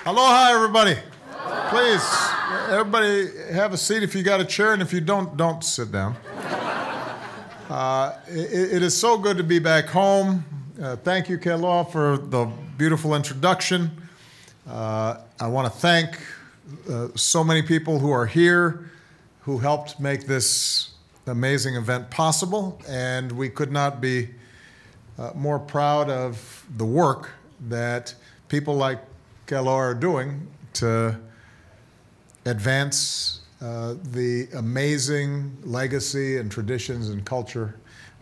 Aloha, everybody. Please, everybody have a seat if you got a chair, and if you don't sit down. It is so good to be back home. Thank you, Kealoha, for the beautiful introduction. I want to thank so many people who are here who helped make this amazing event possible, and we could not be more proud of the work that people like Kealoha are doing to advance the amazing legacy and traditions and culture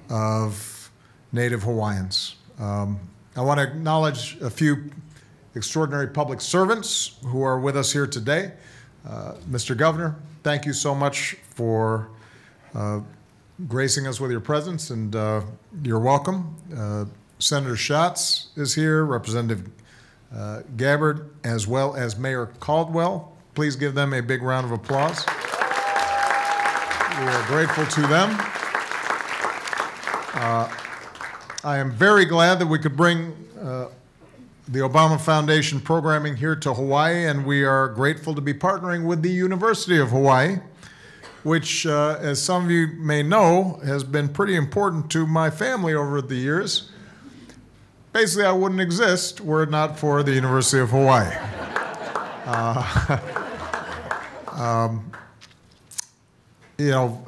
of Native Hawaiians. I want to acknowledge a few extraordinary public servants who are with us here today. Mr. Governor, thank you so much for gracing us with your presence, and you're welcome. Senator Schatz is here, Representative Gabbard, as well as Mayor Caldwell. Please give them a big round of applause. We are grateful to them. I am very glad that we could bring the Obama Foundation programming here to Hawaii, and we are grateful to be partnering with the University of Hawaiʻi, which, as some of you may know, has been pretty important to my family over the years. Basically, I wouldn't exist were it not for the University of Hawaii. You know,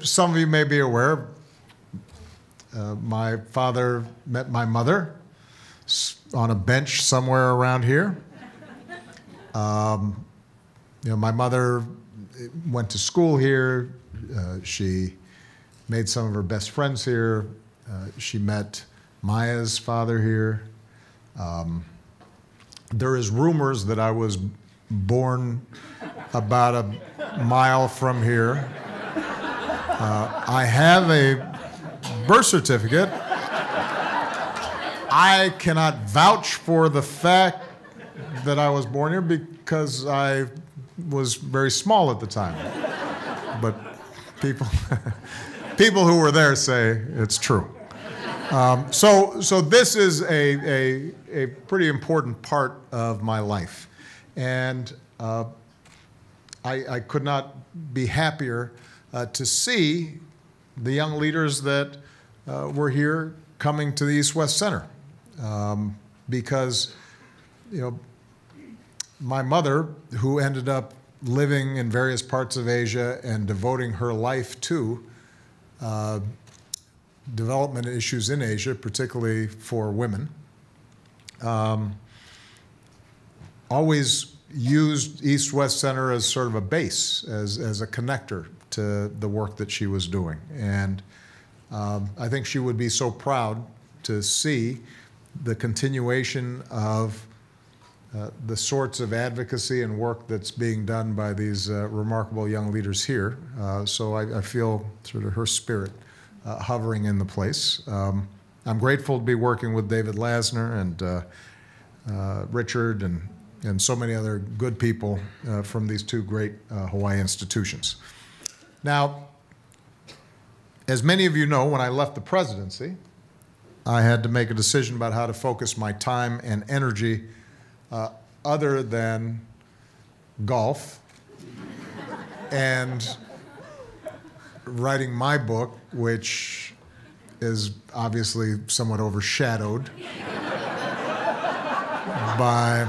some of you may be aware, my father met my mother on a bench somewhere around here. You know, my mother went to school here. She made some of her best friends here. She met Maya's father here. There is rumors that I was born about a mile from here. I have a birth certificate. I cannot vouch for the fact that I was born here because I was very small at the time. But people, people who were there say it's true. So this is a pretty important part of my life. And I could not be happier to see the young leaders that were here coming to the East-West Center. Because, you know, my mother, who ended up living in various parts of Asia and devoting her life to development issues in Asia, particularly for women, always used East-West Center as sort of a base, as a connector to the work that she was doing. And I think she would be so proud to see the continuation of the sorts of advocacy and work that's being done by these remarkable young leaders here. So I feel sort of her spirit hovering in the place. I'm grateful to be working with David Lassner and Richard and so many other good people from these two great Hawaii institutions. Now, as many of you know, when I left the presidency, I had to make a decision about how to focus my time and energy other than golf and writing my book, which is obviously somewhat overshadowed by,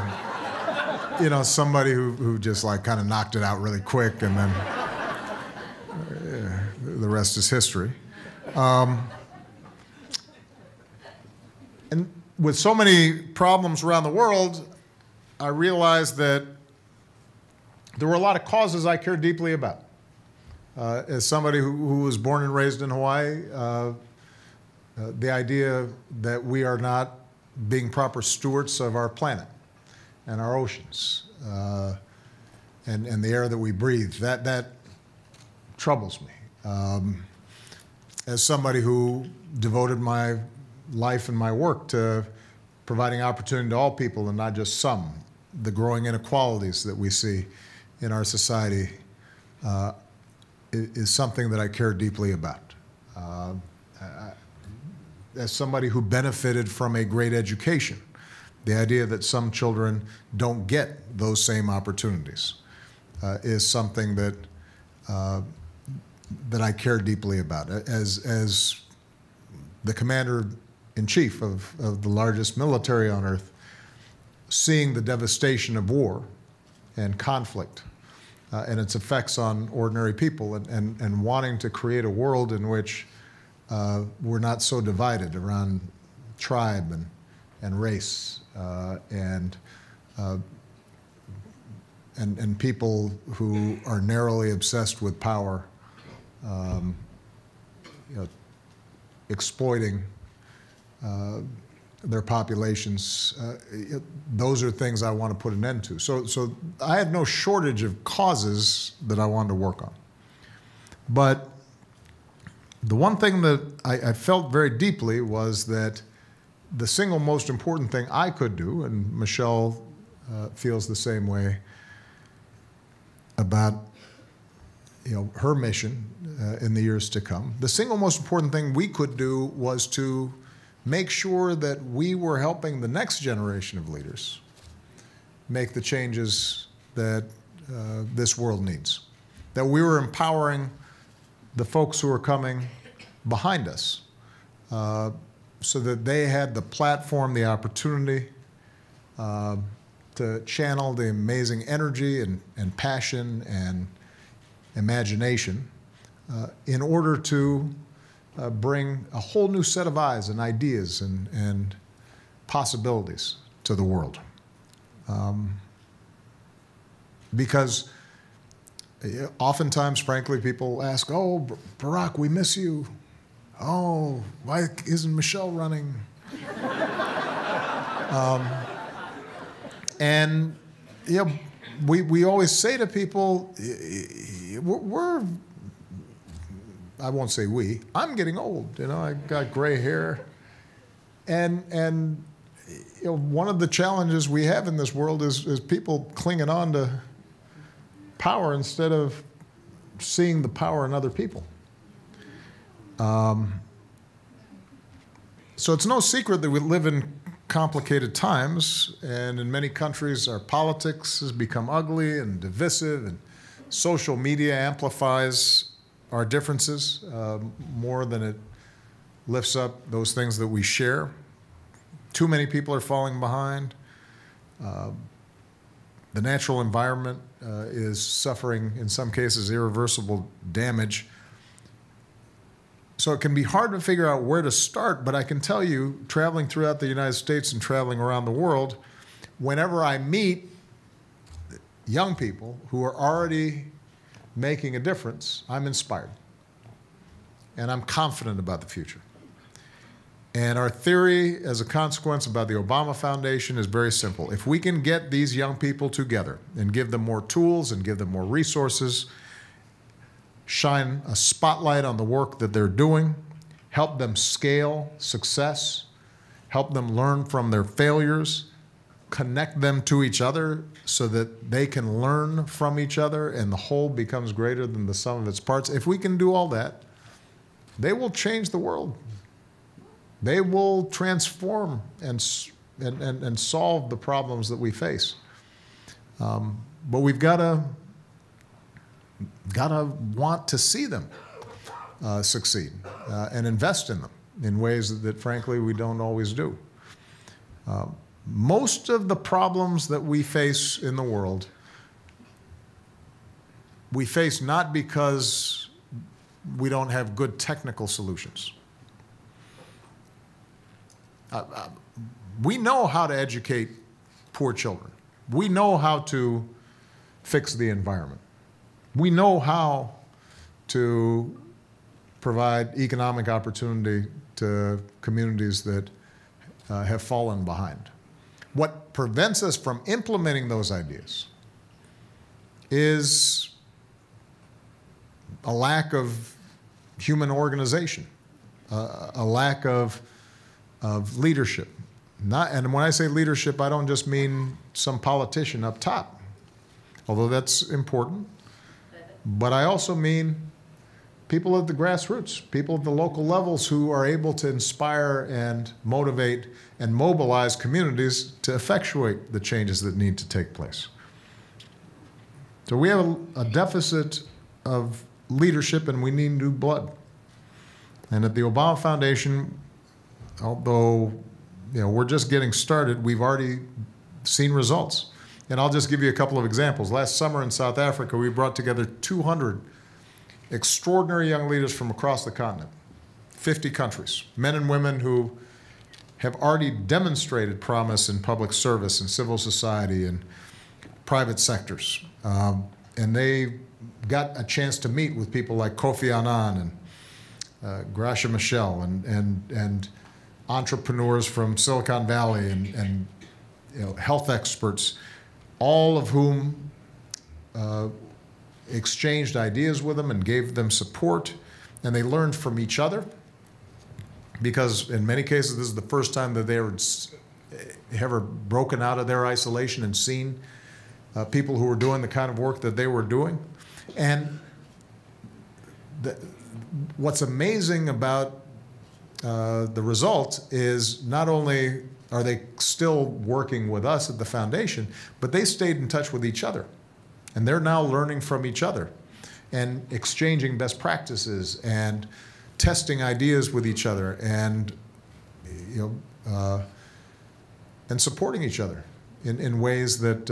you know, somebody who just like kind of knocked it out really quick, and then the rest is history. And with so many problems around the world, I realized that there were a lot of causes I cared deeply about. As somebody who was born and raised in Hawaii, the idea that we are not being proper stewards of our planet and our oceans and the air that we breathe, that troubles me. As somebody who devoted my life and my work to providing opportunity to all people and not just some, the growing inequalities that we see in our society is something that I care deeply about. As somebody who benefited from a great education, The idea that some children don't get those same opportunities is something that that I care deeply about. As the commander-in-chief of the largest military on earth, seeing the devastation of war and conflict and its effects on ordinary people, and wanting to create a world in which we're not so divided around tribe and race and people who are narrowly obsessed with power, exploiting their populations. Those are things I want to put an end to. So I had no shortage of causes that I wanted to work on. But the one thing that I felt very deeply was that the single most important thing I could do, and Michelle feels the same way about her mission in the years to come, the single most important thing we could do was to make sure that we were helping the next generation of leaders make the changes that this world needs, that we were empowering the folks who are coming behind us so that they had the platform, the opportunity to channel the amazing energy and passion and imagination in order to bring a whole new set of eyes and ideas and possibilities to the world. Because oftentimes, frankly, people ask, oh, Barack, we miss you. Oh, why isn't Michelle running? And we always say to people, I won't say we, I'm getting old, I got gray hair. And one of the challenges we have in this world is people clinging on to power instead of seeing the power in other people. So it's no secret that we live in complicated times, and in many countries our politics has become ugly and divisive, and social media amplifies our differences more than it lifts up those things that we share. Too many people are falling behind. The natural environment is suffering, in some cases, irreversible damage. So it can be hard to figure out where to start, but I can tell you, traveling throughout the United States and traveling around the world, whenever I meet young people who are already making a difference, I'm inspired. And I'm confident about the future. And our theory, as a consequence, about the Obama Foundation is very simple. If we can get these young people together and give them more tools and give them more resources, shine a spotlight on the work that they're doing, help them scale success, help them learn from their failures, connect them to each other so that they can learn from each other and the whole becomes greater than the sum of its parts. If we can do all that, they will change the world. They will transform and solve the problems that we face. But we've got to want to see them succeed and invest in them in ways that frankly, we don't always do. Most of the problems that we face in the world, we face not because we don't have good technical solutions. We know how to educate poor children. We know how to fix the environment. We know how to provide economic opportunity to communities that have fallen behind. What prevents us from implementing those ideas is a lack of human organization, a lack of leadership. And when I say leadership, I don't just mean some politician up top, although that's important. But I also mean people at the grassroots, people at the local levels who are able to inspire and motivate and mobilize communities to effectuate the changes that need to take place. So we have a deficit of leadership, and we need new blood. And at the Obama Foundation, although we're just getting started, we've already seen results. And I'll just give you a couple of examples. Last summer in South Africa, we brought together 200 extraordinary young leaders from across the continent, 50 countries, men and women who have already demonstrated promise in public service and civil society and private sectors. And they got a chance to meet with people like Kofi Annan and Gracia Michel and entrepreneurs from Silicon Valley and health experts, all of whom exchanged ideas with them and gave them support, and they learned from each other, because in many cases this is the first time that they were ever broken out of their isolation and seen people who were doing the kind of work that they were doing. And what's amazing about the result is not only are they still working with us at the foundation, but they stayed in touch with each other. And they're now learning from each other and exchanging best practices and testing ideas with each other and, and supporting each other in ways that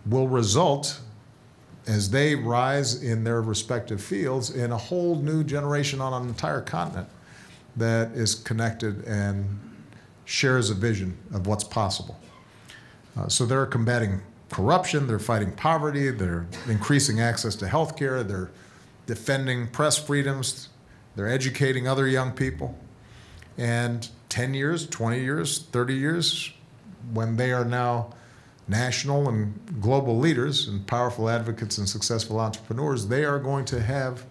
will result, as they rise in their respective fields, in a whole new generation on an entire continent that is connected and shares a vision of what's possible. So they're combating corruption, they're fighting poverty, they're increasing access to health care, they're defending press freedoms, they're educating other young people. And 10 years, 20 years, 30 years, when they are now national and global leaders and powerful advocates and successful entrepreneurs, they are going to have,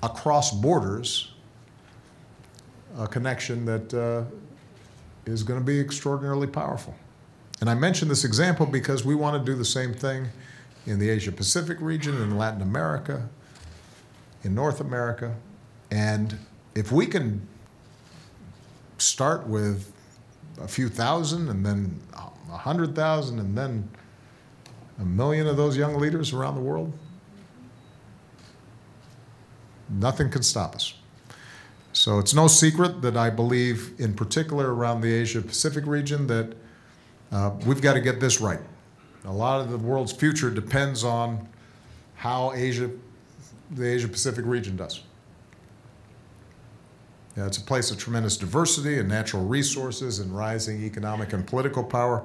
across borders, a connection that is going to be extraordinarily powerful. And I mention this example because we want to do the same thing in the Asia-Pacific region, in Latin America, in North America. And if we can start with a few thousand and then 100,000 and then 1 million of those young leaders around the world, nothing can stop us. So it's no secret that I believe, in particular around the Asia-Pacific region, that we've got to get this right. A lot of the world's future depends on how the Asia-Pacific region does. It's a place of tremendous diversity and natural resources and rising economic and political power.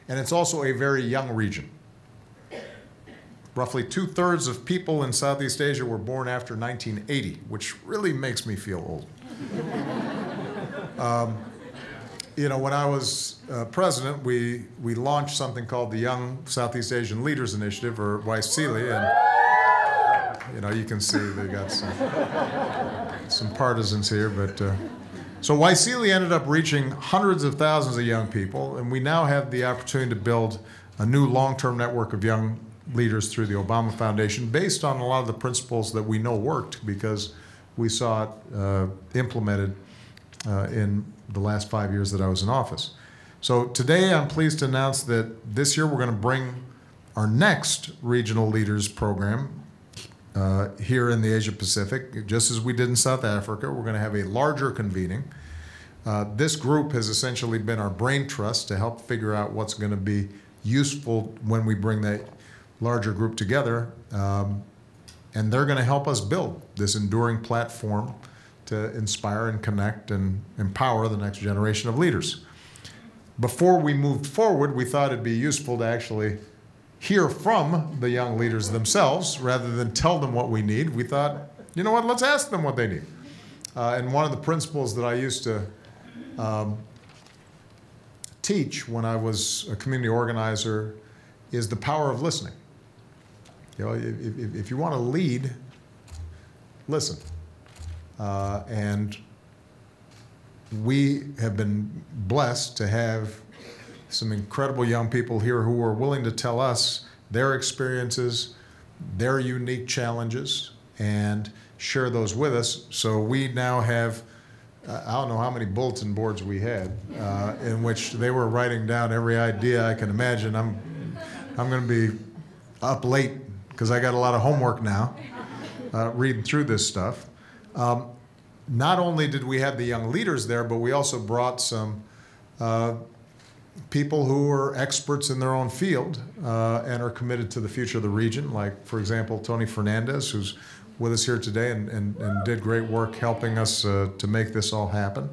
And it's also a very young region. Roughly 2/3 of people in Southeast Asia were born after 1980, which really makes me feel old. When I was president, we launched something called the Young Southeast Asian Leaders Initiative, or Vuylsteke, and you can see they got some partisans here, but so Vuylsteke ended up reaching hundreds of thousands of young people, and we now have the opportunity to build a new long-term network of young leaders through the Obama Foundation, based on a lot of the principles that we know worked because we saw it implemented in the last 5 years that I was in office. So today I'm pleased to announce that this year we're going to bring our next Regional Leaders Program here in the Asia Pacific, just as we did in South Africa. We're going to have a larger convening. This group has essentially been our brain trust to help figure out what's going to be useful when we bring that larger group together. And they're going to help us build this enduring platform to inspire and connect and empower the next generation of leaders. Before we moved forward, we thought it'd be useful to actually hear from the young leaders themselves rather than tell them what we need. We thought, you know what, let's ask them what they need. And one of the principles that I used to teach when I was a community organizer is the power of listening. If you want to lead, listen. And we have been blessed to have some incredible young people here who are willing to tell us their experiences their unique challenges and share those with us. So we now have, I don't know how many bulletin boards we had, in which they were writing down every idea I can imagine. I'm going to be up late because I got a lot of homework now, reading through this stuff. Not only did we have the young leaders there, but we also brought some people who are experts in their own field and are committed to the future of the region, like, for example, Tony Fernandez, who's with us here today and did great work helping us to make this all happen.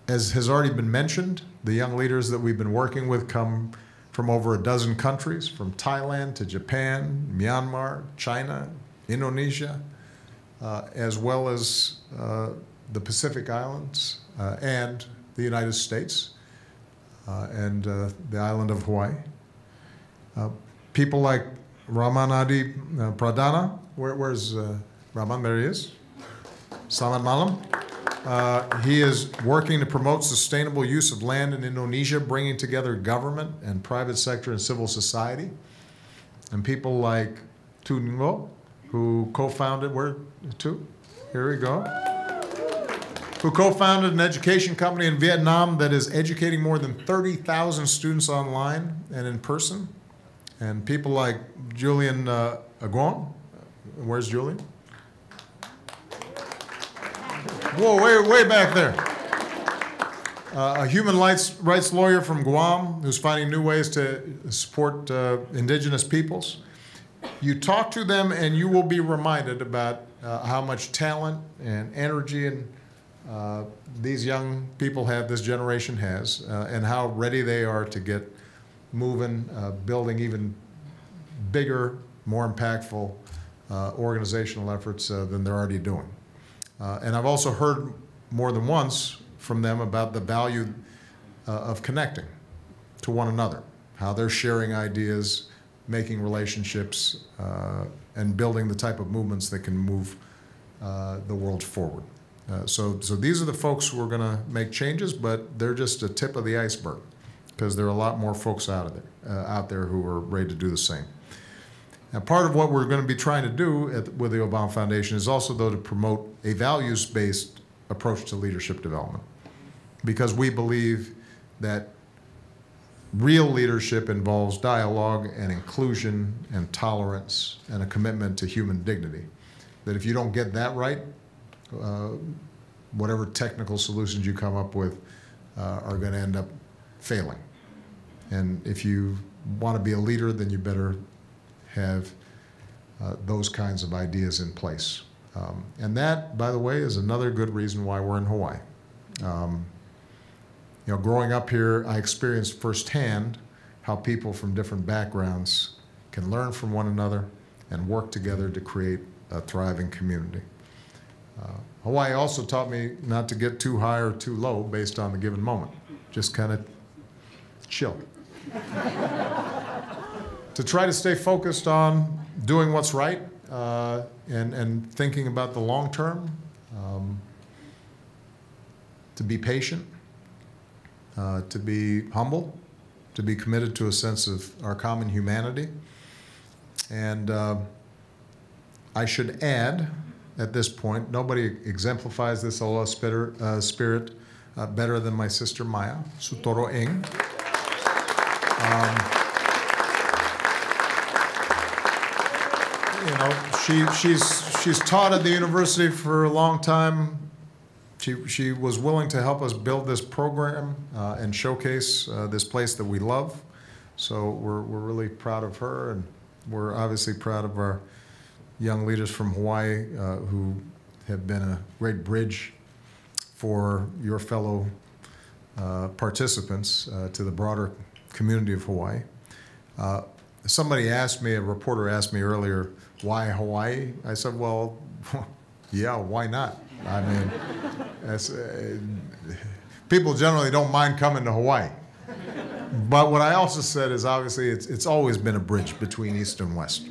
As has already been mentioned, the young leaders that we've been working with come from over a dozen countries, from Thailand to Japan, Myanmar, China, Indonesia, as well as the Pacific Islands and the United States and the island of Hawaii. People like Raman Adi Pradana, where's Raman? There he is. Selamat malam. He is working to promote sustainable use of land in Indonesia, bringing together government and private sector and civil society. And people like Tu Ngo, who co-founded, where, Tu? Here we go. Who co-founded an education company in Vietnam that is educating more than 30,000 students online and in person. And people like Julian Aguon. Where's Julian? Whoa, way back there. A human rights lawyer from Guam who's finding new ways to support indigenous peoples. You talk to them and you will be reminded about how much talent and energy and these young people have, this generation has, and how ready they are to get moving, building even bigger, more impactful organizational efforts than they're already doing. And I've also heard more than once from them about the value of connecting to one another, how they're sharing ideas, making relationships, and building the type of movements that can move the world forward. So these are the folks who are going to make changes, but they're just a tip of the iceberg, because there are a lot more folks out there who are ready to do the same. Now, part of what we're going to be trying to do with the Obama Foundation is also, though, to promote a values-based approach to leadership development, because we believe that real leadership involves dialogue and inclusion and tolerance and a commitment to human dignity. That if you don't get that right, whatever technical solutions you come up with are going to end up failing. And if you want to be a leader, then you better have those kinds of ideas in place. And that, by the way, is another good reason why we're in Hawaii. You know, growing up here, I experienced firsthand how people from different backgrounds can learn from one another and work together to create a thriving community. Hawaii also taught me not to get too high or too low based on the given moment. Just kind of chill. To try to stay focused on doing what's right and thinking about the long term, to be patient, to be humble, to be committed to a sense of our common humanity. And I should add, at this point, nobody exemplifies this aloha spirit better than my sister Maya, Sutoro Ing. You know, she's taught at the university for a long time. She was willing to help us build this program and showcase this place that we love. So we're really proud of her, and we're obviously proud of our young leaders from Hawaii who have been a great bridge for your fellow participants to the broader community of Hawaii. Somebody asked me, a reporter asked me earlier, why Hawaii? I said, well, yeah, why not? I mean, people generally don't mind coming to Hawaii. But what I also said is, obviously, it's always been a bridge between East and West.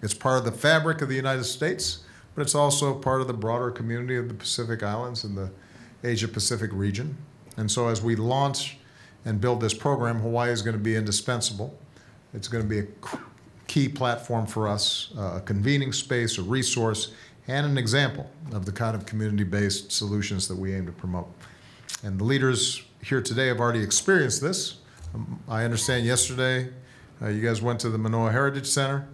It's part of the fabric of the United States, but it's also part of the broader community of the Pacific Islands and the Asia-Pacific region. And so as we launch and build this program, Hawaii is going to be indispensable It's going to be a key platform for us, a convening space, a resource, and an example of the kind of community-based solutions that we aim to promote. And the leaders here today have already experienced this. I understand yesterday you guys went to the Mānoa Heritage Center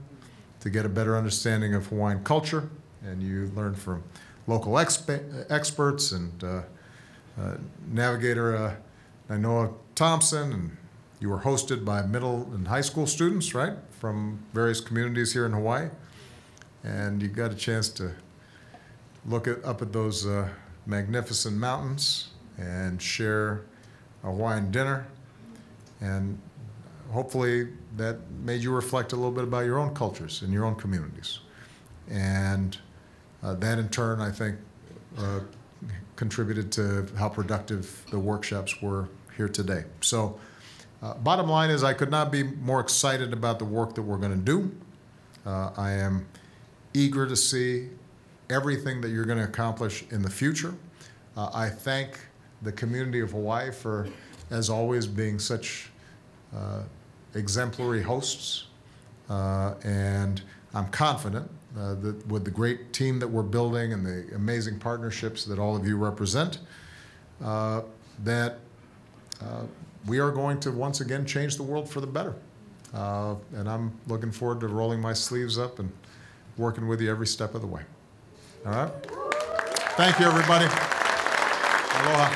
to get a better understanding of Hawaiian culture, and you learned from local experts and Navigator Nainoa Thompson, and you were hosted by middle and high school students, right, from various communities here in Hawaii. And you got a chance to look up at those magnificent mountains and share a Hawaiian dinner. And hopefully that made you reflect a little bit about your own cultures and your own communities. And that in turn, I think, contributed to how productive the workshops were here today. So bottom line is I could not be more excited about the work that we're going to do. I am eager to see everything that you're going to accomplish in the future. I thank the community of Hawaii for, as always, being such exemplary hosts. And I'm confident that with the great team that we're building and the amazing partnerships that all of you represent, that we are going to once again change the world for the better. And I'm looking forward to rolling my sleeves up and working with you every step of the way. All right? Thank you, everybody. Aloha.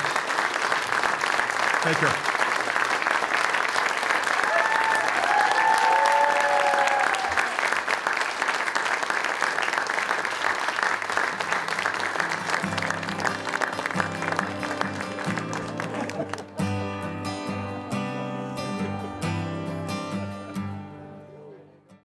Take care.